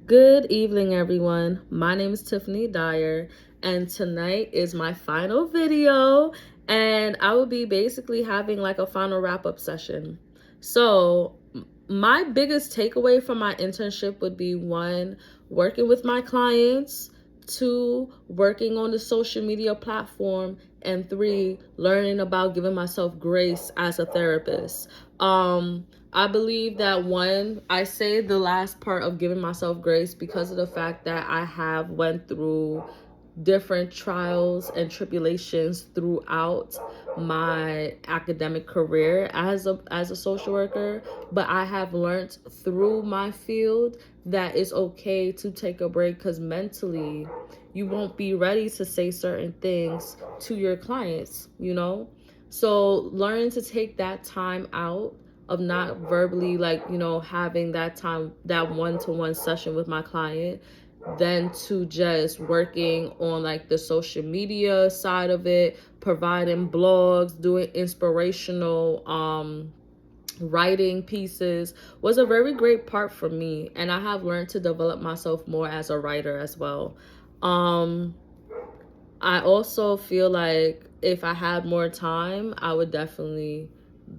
Good evening, everyone. My name is Tiffany Dyer, and tonight is my final video, and I will be basically having like a final wrap-up session. So, my biggest takeaway from my internship would be one, working with my clients, two, working on the social media platform, and three, learning about giving myself grace as a therapist. I believe that one, I say the last part of giving myself grace because of the fact that I have went through different trials and tribulations throughout my academic career as a social worker, but I have learned through my field that it's okay to take a break because mentally you won't be ready to say certain things to your clients, So learning to take that time out of not verbally having that time, that one-to-one session with my client, then to just working on like the social media side of it, providing blogs, doing inspirational writing pieces was a very great part for me, and I have learned to develop myself more as a writer as well. I also feel like if I had more time, I would definitely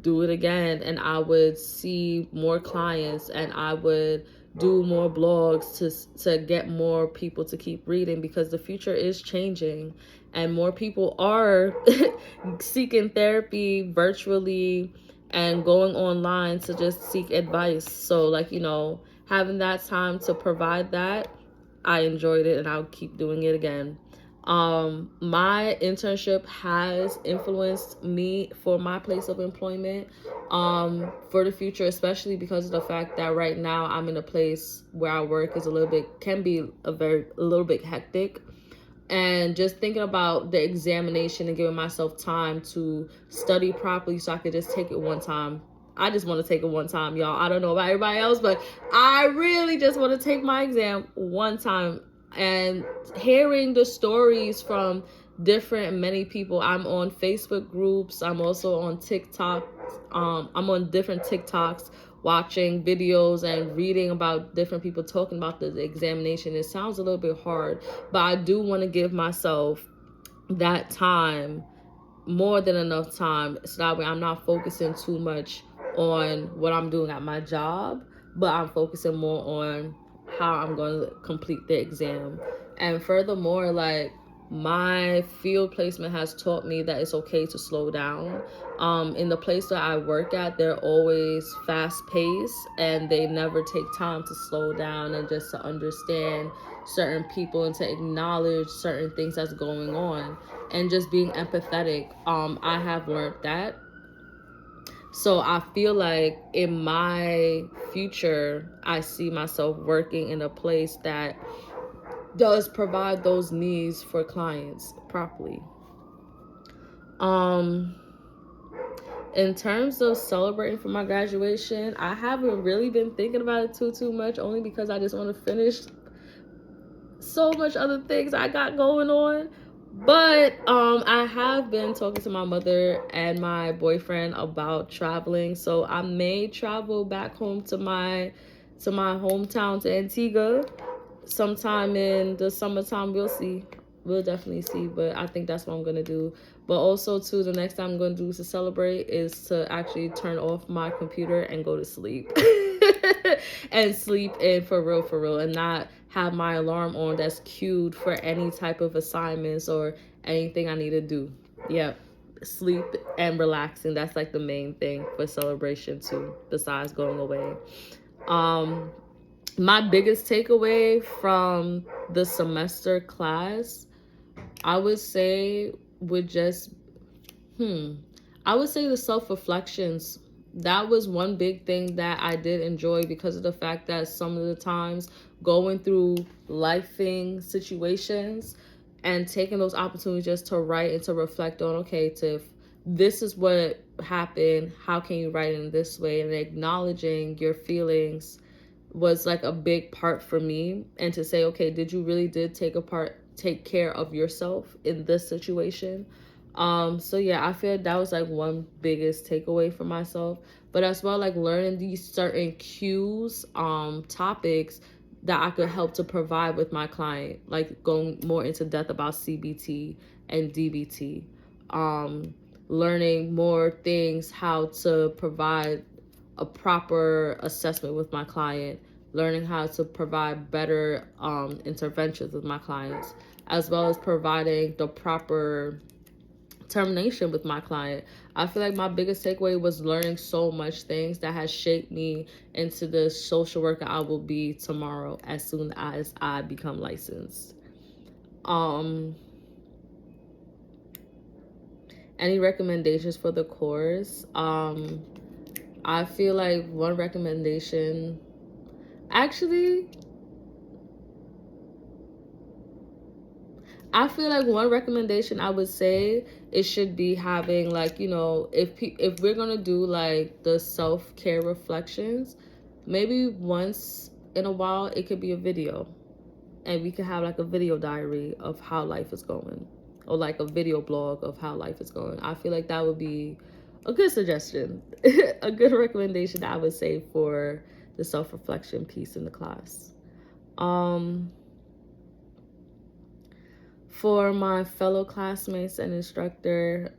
do it again, and I would see more clients, and I would do more blogs to get more people to keep reading, because the future is changing and more people are seeking therapy virtually and going online to just seek advice. So having that time to provide that, I enjoyed it and I'll keep doing it again. My internship has influenced me for my place of employment, for the future, especially because of the fact that right now I'm in a place where I work is can be a little bit hectic. And just thinking about the examination and giving myself time to study properly so I could just take it one time. I just want to take it one time, y'all. I don't know about everybody else, but I really just want to take my exam one time. And hearing the stories from many people. I'm on Facebook groups. I'm also on TikTok. I'm on different TikToks watching videos and reading about different people talking about the examination. It sounds a little bit hard, but I do want to give myself that time, more than enough time, so that way I'm not focusing too much on what I'm doing at my job, but I'm focusing more on how I'm going to complete the exam. And furthermore, like, my field placement has taught me that it's okay to slow down. In the place that I work at, they're always fast paced and they never take time to slow down and just to understand certain people and to acknowledge certain things that's going on and just being empathetic. I have learned that. So I feel like in my future, I see myself working in a place that does provide those needs for clients properly. In terms of celebrating for my graduation, I haven't really been thinking about it too much, only because I just want to finish so much other things I got going on. But I have been talking to my mother and my boyfriend about traveling, so I may travel back home to my hometown, to Antigua, sometime in the summertime. We'll definitely see, but I think that's what I'm gonna do. But also too, the next time I'm gonna do to celebrate is to actually turn off my computer and go to sleep. And sleep in for real, and not have my alarm on that's cued for any type of assignments or anything I need to do. Yep. Sleep and relaxing, that's like the main thing for celebration too, besides going away. My biggest takeaway from the semester class, I would say, would just I would say the self-reflections. That was one big thing that I did enjoy, because of the fact that some of the times going through lifing situations and taking those opportunities just to write and to reflect on, okay, Tiff, this is what happened, how can you write in this way, and acknowledging your feelings was like a big part for me. And to say, okay, did you really take care of yourself in this situation? So yeah, I feel that was like one biggest takeaway for myself. But as well, like learning these certain cues, topics that I could help to provide with my client, like going more into depth about CBT and DBT, learning more things, how to provide a proper assessment with my client, learning how to provide better interventions with my clients, as well as providing the proper termination with my client. I feel like my biggest takeaway was learning so much things that has shaped me into the social worker I will be tomorrow as soon as I become licensed. Any recommendations for the course? I feel like one recommendation, actually, I feel like one recommendation I would say it should be having, like, you know, if we're gonna do like the self-care reflections, maybe once in a while it could be a video, and we could have like a video diary of how life is going, or like a video blog of how life is going. I feel like that would be a good suggestion, a good recommendation I would say for the self-reflection piece in the class. For my fellow classmates and instructor,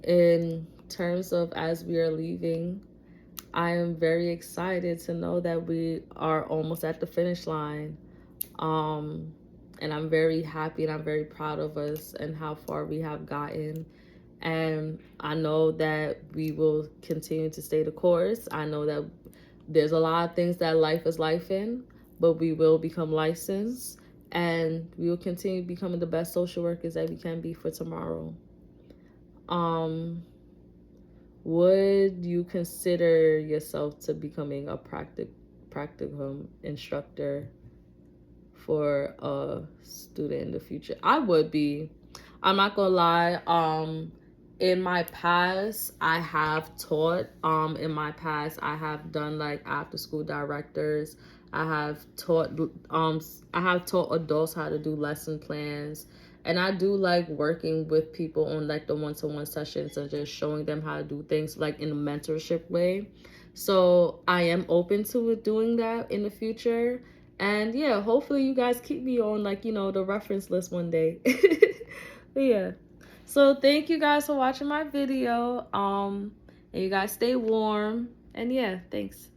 in terms of as we are leaving, I am very excited to know that we are almost at the finish line. And I'm very happy and I'm very proud of us and how far we have gotten. And I know that we will continue to stay the course. I know that there's a lot of things that life is life in, but we will become licensed and we will continue becoming the best social workers that we can be for tomorrow. Would you consider yourself to becoming a practicum instructor for a student in the future? I would be. I'm not gonna lie. In my past, I have taught. In my past, I have done like after school directors. I have taught. I have taught adults how to do lesson plans, and I do like working with people on like the one-to-one sessions and just showing them how to do things like in a mentorship way. So I am open to doing that in the future. And yeah, hopefully you guys keep me on like, you know, the reference list one day. But yeah. So thank you guys for watching my video. And you guys stay warm. And yeah, thanks.